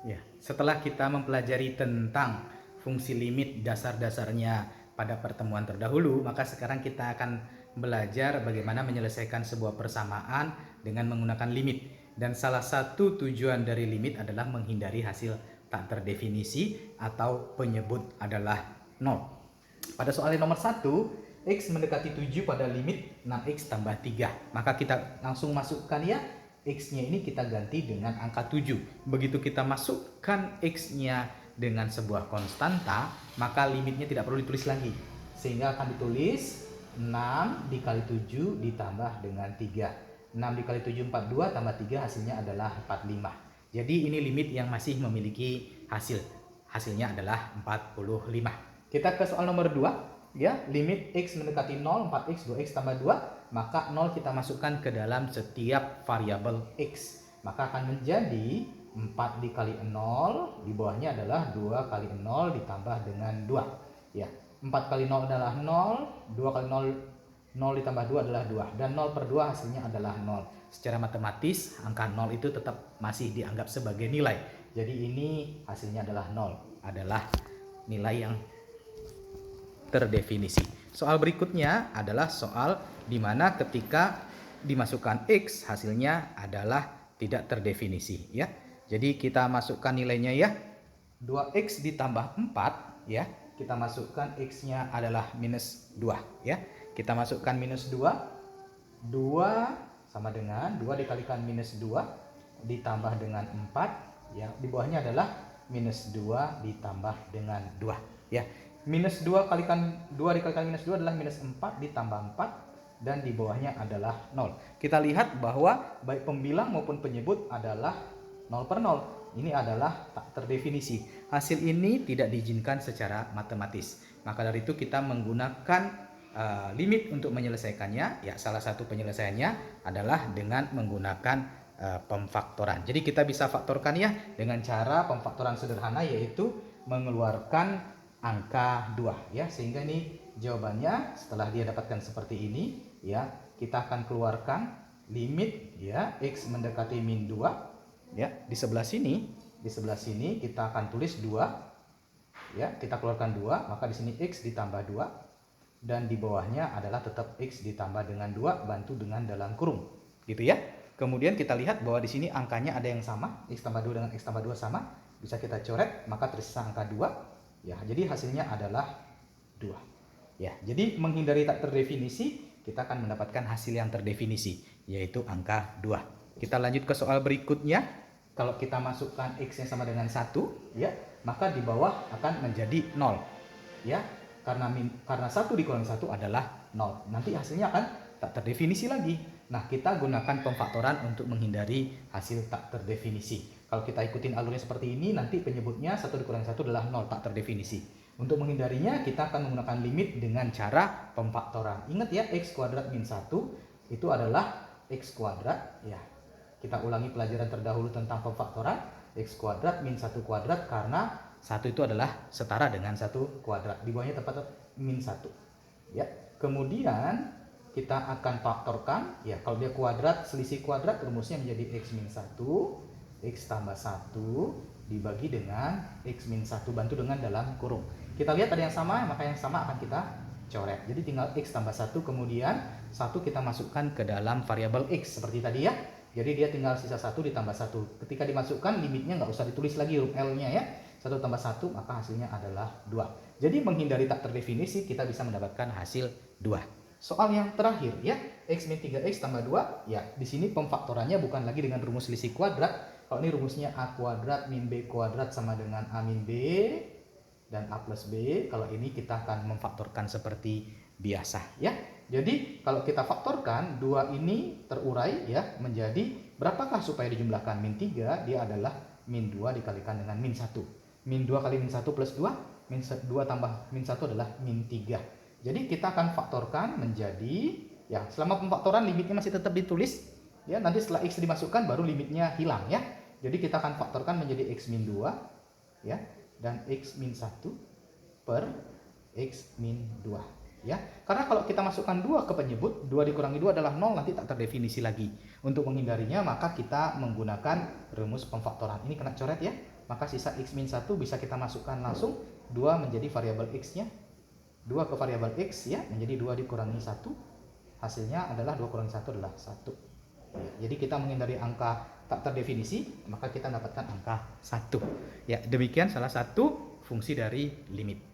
Ya, setelah kita mempelajari tentang fungsi limit dasar-dasarnya pada pertemuan terdahulu, maka sekarang kita akan belajar bagaimana menyelesaikan sebuah persamaan dengan menggunakan limit. Dan salah satu tujuan dari limit adalah menghindari hasil tak terdefinisi atau penyebut adalah 0. Pada soal yang nomor 1, X mendekati 7 pada limit 6X tambah 3. Maka kita langsung masukkan ya, X-nya ini kita ganti dengan angka 7. Begitu kita masukkan X-nya dengan sebuah konstanta, maka limitnya tidak perlu ditulis lagi. Sehingga akan ditulis 6 dikali 7 ditambah dengan 3. 6 dikali 7, 42, tambah 3 hasilnya adalah 45. Jadi ini limit yang masih memiliki hasil. Hasilnya adalah 45. Kita ke soal nomor 2. Ya, limit X mendekati 0, 4X, 2X tambah 2, maka 0 kita masukkan ke dalam setiap variabel X. Maka akan menjadi 4 dikali 0, di bawahnya adalah 2 kali 0 ditambah dengan 2. Ya, 4 kali 0 adalah 0, 2 kali 0, 0 ditambah 2 adalah 2, dan 0 per 2 hasilnya adalah 0. Secara matematis, angka 0 itu tetap masih dianggap sebagai nilai. Jadi ini hasilnya adalah 0, adalah nilai yang terdefinisi. Soal berikutnya adalah soal di mana ketika dimasukkan X hasilnya adalah tidak terdefinisi ya. Jadi kita masukkan nilainya ya. 2X ditambah 4 ya. Kita masukkan X-nya adalah minus 2 ya. Kita masukkan minus 2. 2 sama dengan 2 dikalikan minus 2 ditambah dengan 4 ya. Di bawahnya adalah minus 2 ditambah dengan 2 ya. Minus 2 kalikan 2 dikalikan minus 2 adalah minus 4 ditambah 4, dan di bawahnya adalah 0. Kita lihat bahwa baik pembilang maupun penyebut adalah 0 per 0. Ini adalah tak terdefinisi. Hasil ini tidak diizinkan secara matematis. Maka dari itu kita menggunakan limit untuk menyelesaikannya. Ya, salah satu penyelesaiannya adalah dengan menggunakan pemfaktoran. Jadi kita bisa faktorkan ya dengan cara pemfaktoran sederhana, yaitu mengeluarkan angka 2 ya, sehingga ini jawabannya setelah dia dapatkan seperti ini ya, kita akan keluarkan limit ya X mendekati min 2 ya. Di sebelah sini kita akan tulis 2 ya, kita keluarkan 2, maka di sini X ditambah 2, dan di bawahnya adalah tetap X ditambah dengan 2 bantu dengan dalam kurung gitu ya. Kemudian kita lihat bahwa di sini angkanya ada yang sama, X tambah 2 dengan X tambah 2 sama, bisa kita coret, maka tersisa angka 2. Ya, jadi hasilnya adalah 2. Ya, jadi menghindari tak terdefinisi, kita akan mendapatkan hasil yang terdefinisi, yaitu angka 2. Kita lanjut ke soal berikutnya. Kalau kita masukkan X yang sama dengan 1, ya, maka di bawah akan menjadi 0. Ya, karena 1 dikurangi 1 adalah 0. Nanti hasilnya akan tak terdefinisi lagi. Nah, kita gunakan pemfaktoran untuk menghindari hasil tak terdefinisi. Kalau kita ikutin alurnya seperti ini, nanti penyebutnya 1 dikurangi 1 adalah 0, tak terdefinisi. Untuk menghindarinya, kita akan menggunakan limit dengan cara pemfaktoran. Ingat ya, X kuadrat min 1 itu adalah X kuadrat. Ya, kita ulangi pelajaran terdahulu tentang pemfaktoran. X kuadrat min 1 kuadrat, karena 1 itu adalah setara dengan 1 kuadrat. Di bawahnya tepat min 1. Ya, kemudian kita akan faktorkan. Ya, kalau dia kuadrat, selisih kuadrat, rumusnya menjadi X min 1. X tambah 1 dibagi dengan X min 1 bantu dengan dalam kurung. Kita lihat ada yang sama, maka yang sama akan kita coret. Jadi tinggal X tambah 1, kemudian 1 kita masukkan ke dalam variabel X seperti tadi ya. Jadi dia tinggal sisa 1 ditambah 1. Ketika dimasukkan, limitnya nggak usah ditulis lagi huruf L-nya ya. 1 tambah 1, maka hasilnya adalah 2. Jadi menghindari tak terdefinisi, kita bisa mendapatkan hasil 2. Soal yang terakhir ya, X min 3X tambah 2. Ya, di sini pemfaktorannya bukan lagi dengan rumus selisih kuadrat. Kalau ini rumusnya A kuadrat min B kuadrat sama dengan A min B dan A plus B. Kalau ini kita akan memfaktorkan seperti biasa ya. Jadi kalau kita faktorkan, 2 ini terurai ya menjadi berapakah supaya dijumlahkan? Min 3, dia adalah min 2 dikalikan dengan min 1. Min 2 kali min 1 plus 2, min 2 tambah min 1 adalah min 3. Jadi kita akan faktorkan menjadi, ya selama pemfaktoran limitnya masih tetap ditulis ya, nanti setelah X dimasukkan baru limitnya hilang ya. Jadi kita akan faktorkan menjadi X min 2 ya, dan X min 1 per X min 2. ya. Karena kalau kita masukkan 2 ke penyebut, 2 dikurangi 2 adalah 0, nanti tak terdefinisi lagi. Untuk menghindarinya maka kita menggunakan rumus pemfaktoran. Ini kena coret ya. Maka sisa x min 1 bisa kita masukkan langsung 2 menjadi variabel x-nya. 2 ke variabel x ya, menjadi 2 dikurangi 1. Hasilnya adalah 2 kurangi 1 adalah 1. Ya, jadi kita menghindari angka tak terdefinisi, maka kita dapatkan angka 1. Ya, demikian salah satu fungsi dari limit.